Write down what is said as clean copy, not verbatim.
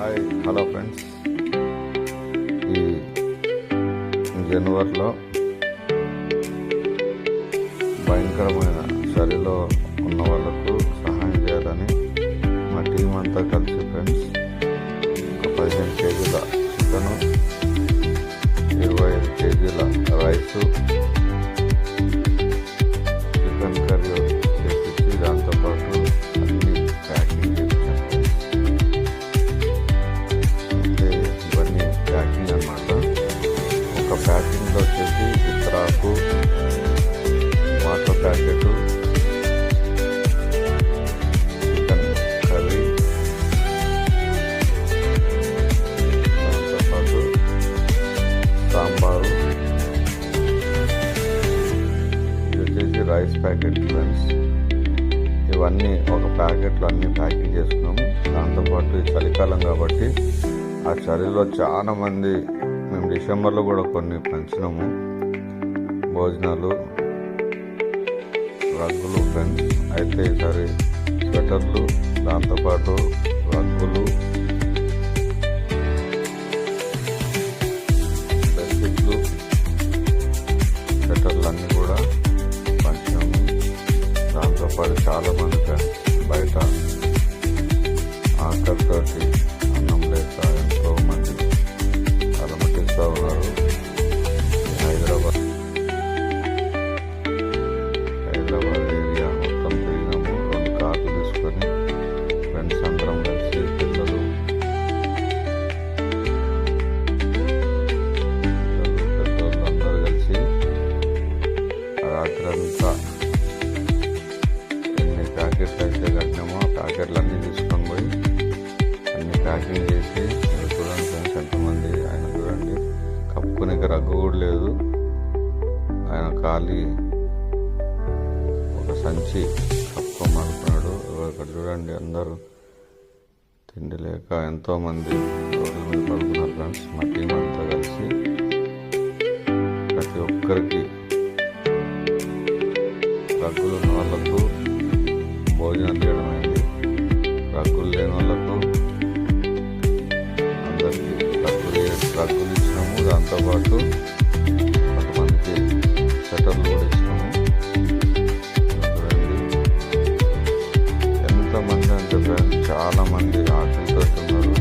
Hi hello friends. ఈ జనవరిలో భయంకరమైన చలిలో ఉన్న వాళ్ళకు సహాయం చేయాలని మా టీం అంతా కలిసి ఫ్రెండ్స్ ఒక 15 కేజీల చికెను, 25 కేజీల రైసు, చికెన్ కర్రీ చేపించి దాంతోపాటు అన్ని ప్యాకింగ్ చేయించాం. అంటే ఇవన్నీ ప్యాకింగ్ అన్నమాట. ఒక ప్యాకింగ్లో వచ్చేసి ఇతరాకు, వాటర్ ప్యాకెట్, చికెన్ కర్రీ, దాంతోపాటు సాంబారు, ఇది వచ్చేసి రైస్ ప్యాకెట్ ఫ్రెండ్స్. ఇవన్నీ ఒక ప్యాకెట్లో అన్ని ప్యాకింగ్ చేసుకున్నాం. దాంతోపాటు ఈ చలికాలం కాబట్టి ఆ చలిలో చాలా మంది మేము డిసెంబర్లో కూడా కొన్ని పంచినాము భోజనాలు, రగ్గులు ఫ్రెండ్స్. అయితే ఈసారి స్వెటర్లు, దాంతోపాటు రగ్గులు, బెడ్షీట్లు, స్వెటర్లు అన్నీ కూడా పంచినాము. దాంతోపాటు చాలామంది ఫ్రెండ్స్ బయట ఆకలితోటి అన్నం లేక ఎంతో మంది అలమటిస్తూ ఉన్నారు. హైదరాబాద్ ఏరియా మొత్తం తిరిగినాము. 2 కార్లు తీసుకొని ఫ్రెండ్స్ అందరం కలిసి, పిల్లలు పెద్దోళ్ళు అందరూ కలిసి రాత్రంతా ఎన్ని ప్యాకెట్లు అయితే కట్టినామో ఆ ప్యాకెట్లు అన్నీ తీసుకొని పోయి అన్ని ప్యాకింగ్ చేసి, చూడండి ఫ్రెండ్స్ ఎంతమంది. ఆయన చూడండి కప్పుకునే రగ్గు కూడా లేదు, ఆయన ఖాళీ ఒక సంచి కప్పుకోమనుకున్నాడు. ఇక్కడ చూడండి అందరూ తిండి లేక ఎంతోమంది రోడ్ల మీద పడుకున్నారు ఫ్రెండ్స్. మా టీం అంతా కలిసి ప్రతి ఒక్కరికి రగ్గులు ఉన్న వాళ్ళకు భోజనం చేయడం అయింది. రగ్గులు లేని వాళ్ళకు అందరికీ రగ్గులు ఇచ్చినాము. దాంతోపాటు కొంతమందికి స్వెటర్లు కూడా ఇచ్చినాము. చూడండి ఎంతమంది అంటే ఫ్రెండ్స్ చాలా మంది ఆకలితో ఉన్నారు.